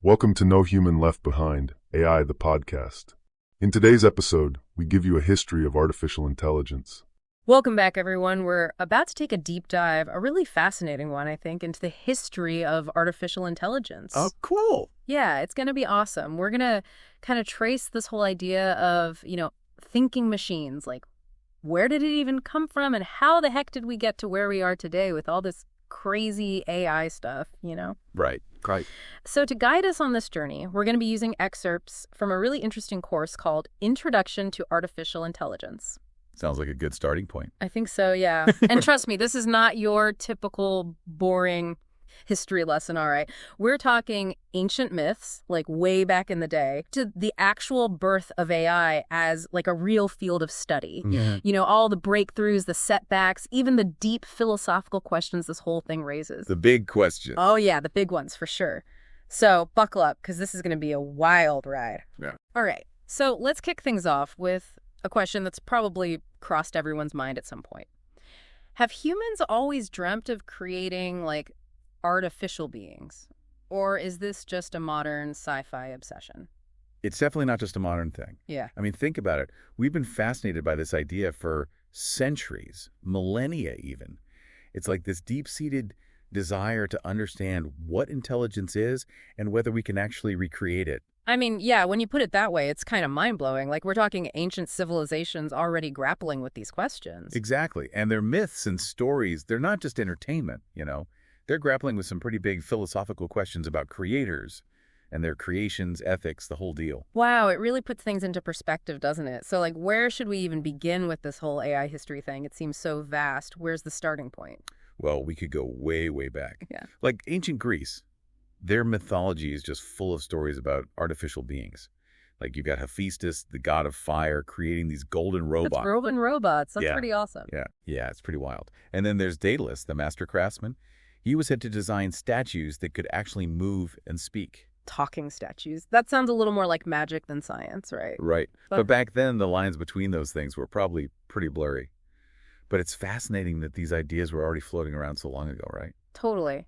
Welcome to No Human Left Behind, AI the podcast. In today's episode, we give you a history of artificial intelligence. Welcome back, everyone. We're about to take a deep dive, a really fascinating one, I think, into the history of artificial intelligence. Oh, cool. Yeah, it's going to be awesome. We're going to kind of trace this whole idea of, thinking machines. Like, where did it even come from and how the heck did we get to where we are today with all this crazy AI stuff, Right. So to guide us on this journey, we're going to be using excerpts from a really interesting course called Introduction to Artificial Intelligence. Sounds like a good starting point. I think so, yeah. And trust me, this is not your typical boring history lesson, all right? We're talking ancient myths, like way back in the day, to the actual birth of AI as like a real field of study. Yeah. All the breakthroughs, the setbacks, even the deep philosophical questions this whole thing raises. The big question. Oh, yeah, the big ones for sure. So buckle up, because this is going to be a wild ride. Yeah. All right, so let's kick things off with a question that's probably crossed everyone's mind at some point. Have humans always dreamt of creating, artificial beings? Or is this just a modern sci-fi obsession? It's definitely not just a modern thing. Yeah. I mean, think about it. We've been fascinated by this idea for centuries, millennia even. It's like this deep-seated desire to understand what intelligence is and whether we can actually recreate it. I mean, yeah, when you put it that way, it's kind of mind-blowing. Like, we're talking ancient civilizations already grappling with these questions. Exactly. And their myths and stories, they're not just entertainment, They're grappling with some pretty big philosophical questions about creators and their creations, ethics, the whole deal. Wow, it really puts things into perspective, doesn't it? So, where should we even begin with this whole AI history thing? It seems so vast. Where's the starting point? Well, we could go way, way back. Yeah. Like ancient Greece, their mythology is just full of stories about artificial beings. Like you've got Hephaestus, the god of fire, creating these golden robots. That's Roman robots. That's Yeah. pretty awesome. Yeah, it's pretty wild. And then there's Daedalus, the master craftsman. He was said to design statues that could actually move and speak. Talking statues. That sounds a little more like magic than science, right? Right. But back then, the lines between those things were probably pretty blurry. But it's fascinating that these ideas were already floating around so long ago, right? Totally.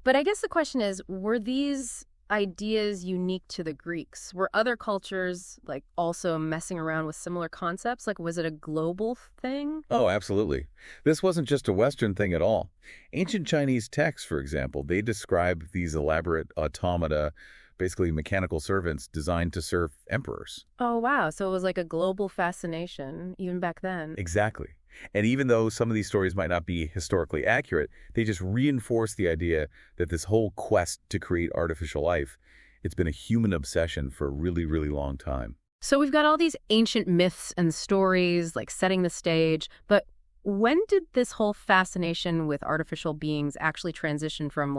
But I guess the question is, were these ideas unique to the Greeks? Were other cultures, also messing around with similar concepts? Was it a global thing? Oh, absolutely. This wasn't just a Western thing at all. Ancient Chinese texts, for example, they describe these elaborate automata, basically mechanical servants designed to serve emperors. Oh, wow. So it was like a global fascination even back then. Exactly. And even though some of these stories might not be historically accurate, they just reinforce the idea that this whole quest to create artificial life, it's been a human obsession for a really, really long time. So we've got all these ancient myths and stories, setting the stage. But when did this whole fascination with artificial beings actually transition from,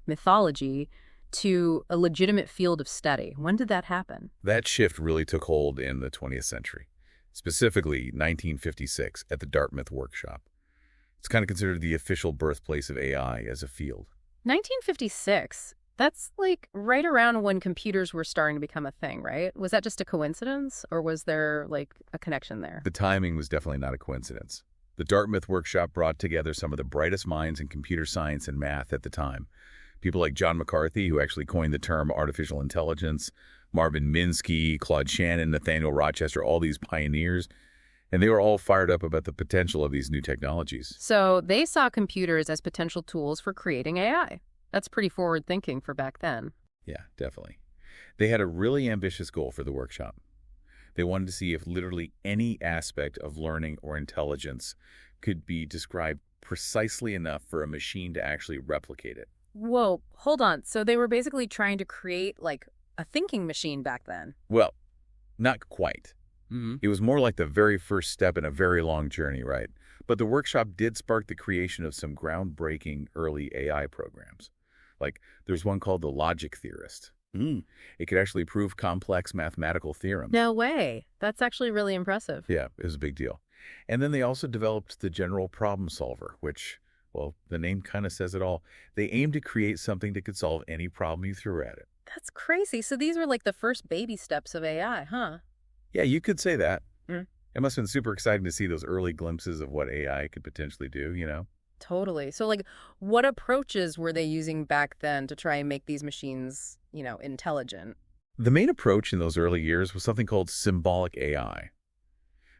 mythology to a legitimate field of study? When did that happen? That shift really took hold in the 20th century. Specifically 1956 at the Dartmouth Workshop. It's kind of considered the official birthplace of AI as a field. 1956? That's right around when computers were starting to become a thing, right? Was that just a coincidence, or was there a connection there? The timing was definitely not a coincidence. The Dartmouth Workshop brought together some of the brightest minds in computer science and math at the time. People like John McCarthy, who actually coined the term artificial intelligence, Marvin Minsky, Claude Shannon, Nathaniel Rochester, all these pioneers. And they were all fired up about the potential of these new technologies. So they saw computers as potential tools for creating AI. That's pretty forward thinking for back then. Yeah, definitely. They had a really ambitious goal for the workshop. They wanted to see if literally any aspect of learning or intelligence could be described precisely enough for a machine to actually replicate it. Whoa, hold on. So they were basically trying to create, a thinking machine back then? Well, not quite. It was more like the very first step in a very long journey, right? But the workshop did spark the creation of some groundbreaking early AI programs. There's one called the Logic Theorist. It could actually prove complex mathematical theorems. No way. That's actually really impressive. Yeah, it was a big deal. And then they also developed the General Problem Solver, which, well, the name kind of says it all. They aimed to create something that could solve any problem you threw at it. That's crazy. So these were the first baby steps of AI, huh? Yeah, you could say that. Mm. It must have been super exciting to see those early glimpses of what AI could potentially do, Totally. So, like, what approaches were they using back then to try and make these machines, intelligent? The main approach in those early years was something called symbolic AI.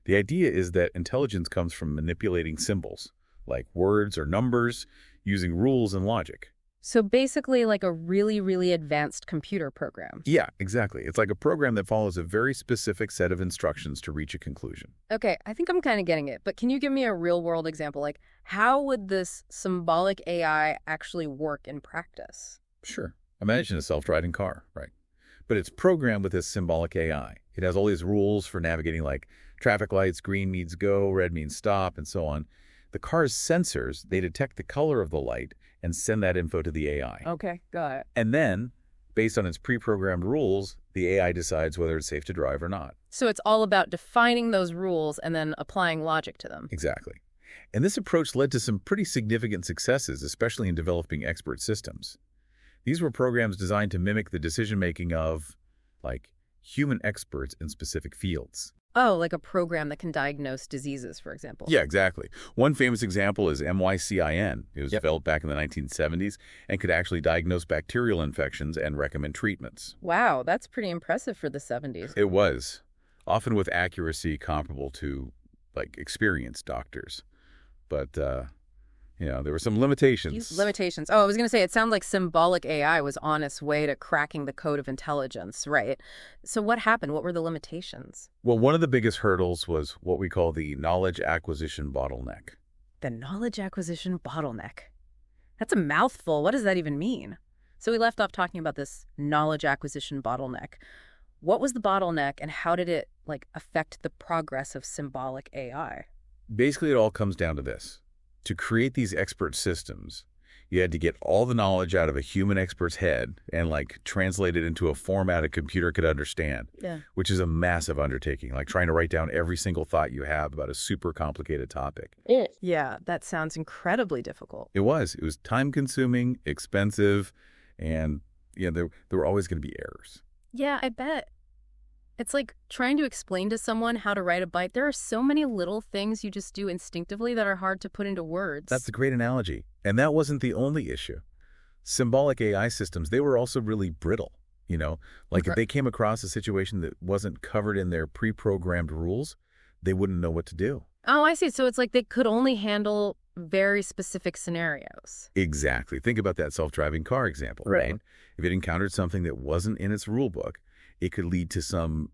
The idea is that intelligence comes from manipulating symbols, like words or numbers, using rules and logic. So basically like a really, really advanced computer program. Yeah, exactly. It's like a program that follows a very specific set of instructions to reach a conclusion. Okay, I think I'm kind of getting it, but can you give me a real-world example? Like, how would this symbolic AI actually work in practice? Sure. Imagine a self-driving car, right? But it's programmed with this symbolic AI. It has all these rules for navigating, like traffic lights, green means go, red means stop, and so on. The car's sensors, they detect the color of the light and send that info to the AI. Okay, got it. And then, based on its pre-programmed rules, the AI decides whether it's safe to drive or not. So it's all about defining those rules and then applying logic to them. Exactly. And this approach led to some pretty significant successes, especially in developing expert systems. These were programs designed to mimic the decision-making of, like, human experts in specific fields. Oh, like a program that can diagnose diseases, for example. Yeah, exactly. One famous example is MYCIN. It was developed back in the 1970s and could actually diagnose bacterial infections and recommend treatments. Wow, that's pretty impressive for the 70s. It was, often with accuracy comparable to, like, experienced doctors. But, there were some limitations. These limitations. Oh, I was going to say, it sounds like symbolic AI was on its way to cracking the code of intelligence, right? So what happened? What were the limitations? Well, one of the biggest hurdles was what we call the knowledge acquisition bottleneck. The knowledge acquisition bottleneck. That's a mouthful. What does that even mean? So we left off talking about this knowledge acquisition bottleneck. What was the bottleneck and how did it affect the progress of symbolic AI? Basically, it all comes down to this. To create these expert systems, you had to get all the knowledge out of a human expert's head and translate it into a format a computer could understand, which is a massive undertaking, like trying to write down every single thought you have about a super complicated topic. Yeah, that sounds incredibly difficult. It was time-consuming, expensive, and there were always going to be errors. Yeah, I bet. It's like trying to explain to someone how to ride a bike. There are so many little things you just do instinctively that are hard to put into words. That's a great analogy. And that wasn't the only issue. Symbolic AI systems, they were also really brittle. If they came across a situation that wasn't covered in their pre-programmed rules, they wouldn't know what to do. Oh, I see. So it's like they could only handle very specific scenarios. Exactly. Think about that self-driving car example, right? If it encountered something that wasn't in its rule book, it could lead to some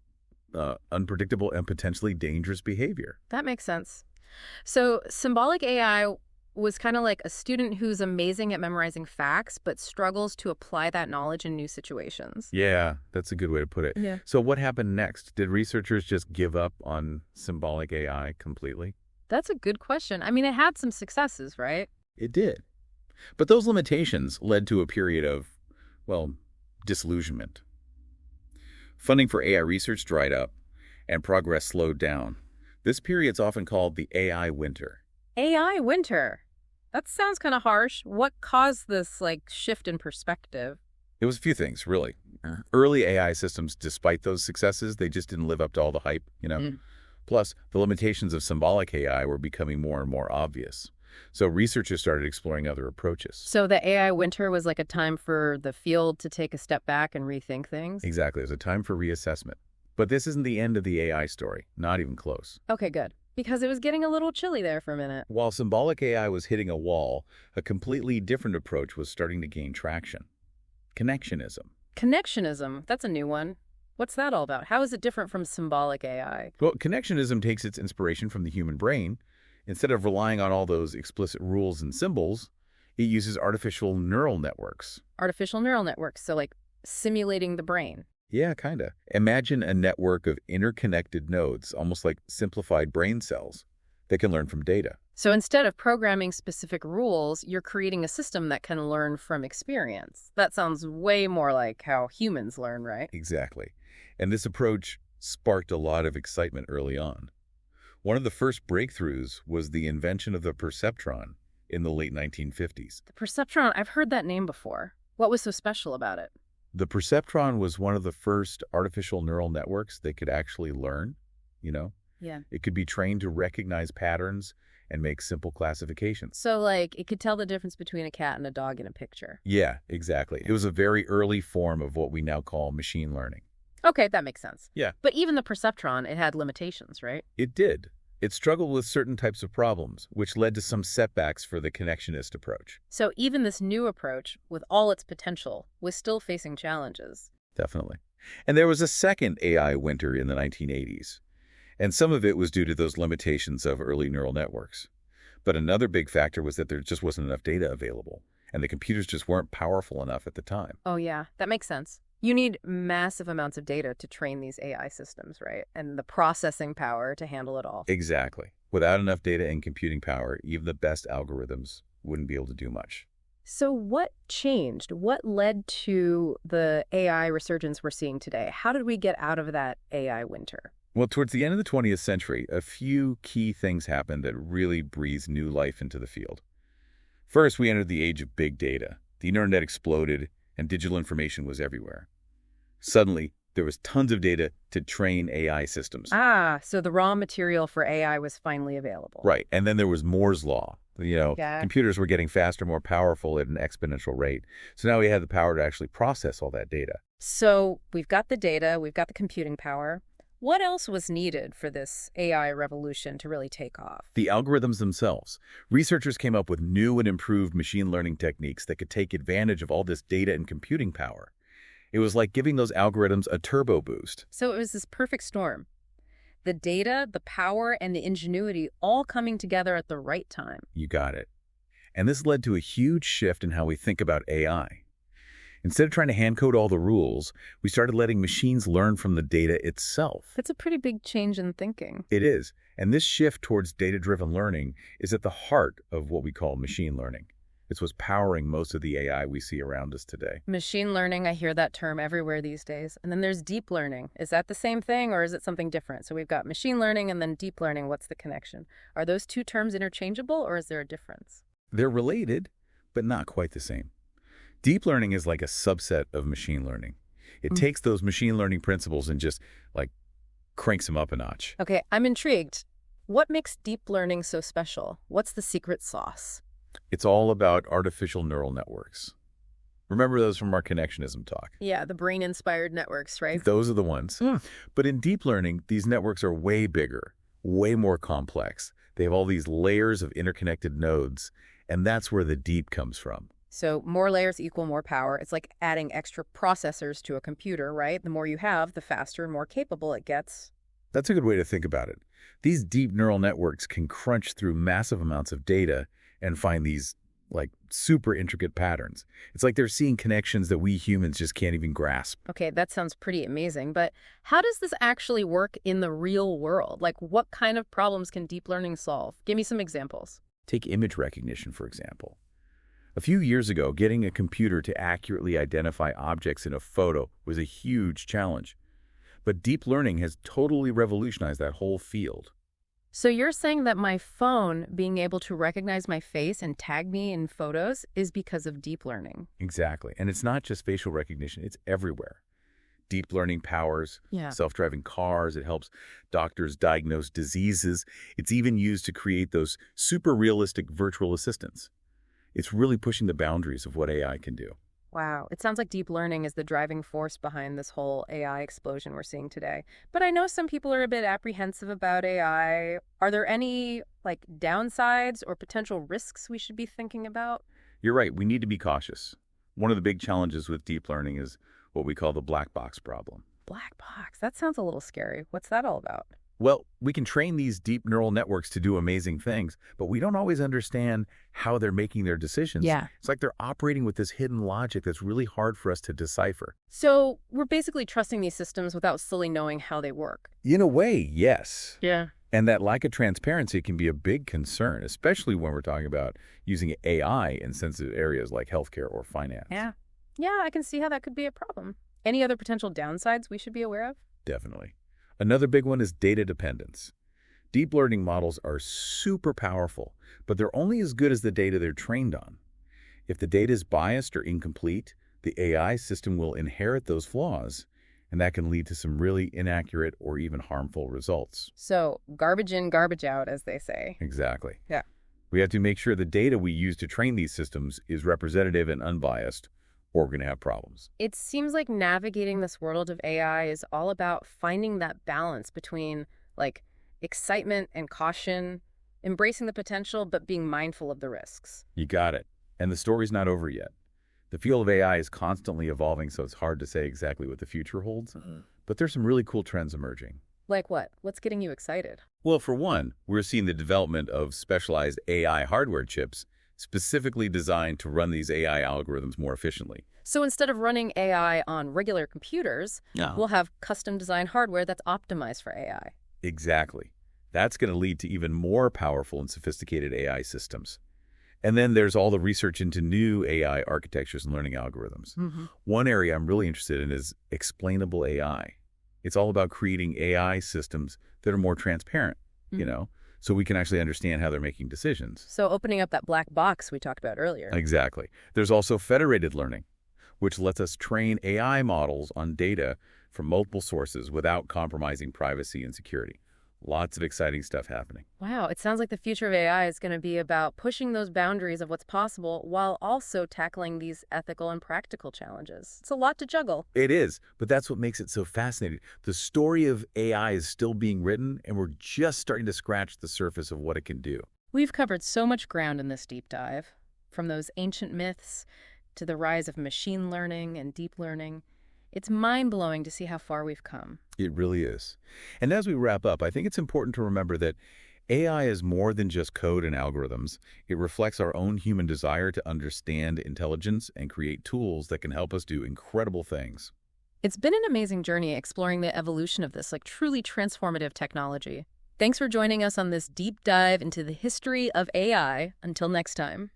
unpredictable and potentially dangerous behavior. That makes sense. So symbolic AI was kind of like a student who's amazing at memorizing facts, but struggles to apply that knowledge in new situations. Yeah, that's a good way to put it. Yeah. So what happened next? Did researchers just give up on symbolic AI completely? That's a good question. I mean, it had some successes, right? It did. But those limitations led to a period of, disillusionment. Funding for AI research dried up, and progress slowed down. This period's often called the AI winter. AI winter? That sounds kind of harsh. What caused this, shift in perspective? It was a few things, really. Early AI systems, despite those successes, they just didn't live up to all the hype, Plus, the limitations of symbolic AI were becoming more and more obvious. So researchers started exploring other approaches. So the AI winter was like a time for the field to take a step back and rethink things? Exactly. It was a time for reassessment. But this isn't the end of the AI story. Not even close. Okay, good. Because it was getting a little chilly there for a minute. While symbolic AI was hitting a wall, a completely different approach was starting to gain traction. Connectionism. Connectionism? That's a new one. What's that all about? How is it different from symbolic AI? Well, connectionism takes its inspiration from the human brain. Instead of relying on all those explicit rules and symbols, it uses artificial neural networks. Artificial neural networks, so simulating the brain. Yeah, kind of. Imagine a network of interconnected nodes, almost like simplified brain cells, that can learn from data. So instead of programming specific rules, you're creating a system that can learn from experience. That sounds way more like how humans learn, right? Exactly. And this approach sparked a lot of excitement early on. One of the first breakthroughs was the invention of the perceptron in the late 1950s. The perceptron, I've heard that name before. What was so special about it? The perceptron was one of the first artificial neural networks that could actually learn, Yeah. It could be trained to recognize patterns and make simple classifications. So, like, it could tell the difference between a cat and a dog in a picture. Yeah, exactly. It was a very early form of what we now call machine learning. Okay, that makes sense. Yeah. But even the perceptron, it had limitations, right? It did. It struggled with certain types of problems, which led to some setbacks for the connectionist approach. So even this new approach, with all its potential, was still facing challenges. Definitely. And there was a second AI winter in the 1980s. And some of it was due to those limitations of early neural networks. But another big factor was that there just wasn't enough data available, and the computers just weren't powerful enough at the time. Oh yeah, that makes sense. You need massive amounts of data to train these AI systems, right? And the processing power to handle it all. Exactly. Without enough data and computing power, even the best algorithms wouldn't be able to do much. So what changed? What led to the AI resurgence we're seeing today? How did we get out of that AI winter? Well, towards the end of the 20th century, a few key things happened that really breathed new life into the field. First, we entered the age of big data. The internet exploded, and digital information was everywhere. Suddenly, there was tons of data to train AI systems. So the raw material for AI was finally available. Right, and then there was Moore's Law. Yeah. Computers were getting faster, more powerful at an exponential rate. So now we had the power to actually process all that data. So we've got the data, we've got the computing power. What else was needed for this AI revolution to really take off? The algorithms themselves. Researchers came up with new and improved machine learning techniques that could take advantage of all this data and computing power. It was like giving those algorithms a turbo boost. So it was this perfect storm. The data, the power, and the ingenuity all coming together at the right time. You got it. And this led to a huge shift in how we think about AI. Instead of trying to hand-code all the rules, we started letting machines learn from the data itself. That's a pretty big change in thinking. It is. And this shift towards data-driven learning is at the heart of what we call machine learning. It's what's powering most of the AI we see around us today. Machine learning, I hear that term everywhere these days. And then there's deep learning. Is that the same thing or is it something different? So we've got machine learning and then deep learning. What's the connection? Are those two terms interchangeable or is there a difference? They're related, but not quite the same. Deep learning is like a subset of machine learning. It takes those machine learning principles and just, cranks them up a notch. Okay, I'm intrigued. What makes deep learning so special? What's the secret sauce? It's all about artificial neural networks. Remember those from our connectionism talk? Yeah, the brain-inspired networks, right? Those are the ones. But in deep learning, these networks are way bigger, way more complex. They have all these layers of interconnected nodes, and that's where the deep comes from. So more layers equal more power. It's like adding extra processors to a computer, right? The more you have, the faster and more capable it gets. That's a good way to think about it. These deep neural networks can crunch through massive amounts of data and find these, super intricate patterns. It's like they're seeing connections that we humans just can't even grasp. Okay, that sounds pretty amazing, but how does this actually work in the real world? What kind of problems can deep learning solve? Give me some examples. Take image recognition, for example. A few years ago, getting a computer to accurately identify objects in a photo was a huge challenge. But deep learning has totally revolutionized that whole field. So you're saying that my phone being able to recognize my face and tag me in photos is because of deep learning? Exactly. And it's not just facial recognition, it's everywhere. Deep learning powers self-driving cars. It helps doctors diagnose diseases. It's even used to create those super realistic virtual assistants. It's really pushing the boundaries of what AI can do. Wow, it sounds like deep learning is the driving force behind this whole AI explosion we're seeing today. But I know some people are a bit apprehensive about AI. Are there any, downsides or potential risks we should be thinking about? You're right, we need to be cautious. One of the big challenges with deep learning is what we call the black box problem. Black box, that sounds a little scary. What's that all about? Well, we can train these deep neural networks to do amazing things, but we don't always understand how they're making their decisions. Yeah. It's like they're operating with this hidden logic that's really hard for us to decipher. So we're basically trusting these systems without fully knowing how they work. In a way, yes. Yeah. And that lack of transparency can be a big concern, especially when we're talking about using AI in sensitive areas like healthcare or finance. Yeah, I can see how that could be a problem. Any other potential downsides we should be aware of? Definitely. Another big one is data dependence. Deep learning models are super powerful, but they're only as good as the data they're trained on. If the data is biased or incomplete, the AI system will inherit those flaws, and that can lead to some really inaccurate or even harmful results. So garbage in, garbage out, as they say. Exactly. Yeah. We have to make sure the data we use to train these systems is representative and unbiased, or we're going to have problems. It seems like navigating this world of AI is all about finding that balance between, like, excitement and caution, embracing the potential, but being mindful of the risks. You got it. And the story's not over yet. The field of AI is constantly evolving, so it's hard to say exactly what the future holds. But there's some really cool trends emerging. Like what? What's getting you excited? Well, for one, we're seeing the development of specialized AI hardware chips specifically designed to run these AI algorithms more efficiently. So instead of running AI on regular computers, we'll have custom-designed hardware that's optimized for AI. Exactly. That's going to lead to even more powerful and sophisticated AI systems. And then there's all the research into new AI architectures and learning algorithms. One area I'm really interested in is explainable AI. It's all about creating AI systems that are more transparent, so we can actually understand how they're making decisions. So opening up that black box we talked about earlier. Exactly. There's also federated learning, which lets us train AI models on data from multiple sources without compromising privacy and security. Lots of exciting stuff happening. Wow, it sounds like the future of AI is going to be about pushing those boundaries of what's possible while also tackling these ethical and practical challenges. It's a lot to juggle. It is, but that's what makes it so fascinating. The story of AI is still being written, and we're just starting to scratch the surface of what it can do. We've covered so much ground in this deep dive, from those ancient myths to the rise of machine learning and deep learning. It's mind-blowing to see how far we've come. It really is. And as we wrap up, I think it's important to remember that AI is more than just code and algorithms. It reflects our own human desire to understand intelligence and create tools that can help us do incredible things. It's been an amazing journey exploring the evolution of this, truly transformative technology. Thanks for joining us on this deep dive into the history of AI. Until next time.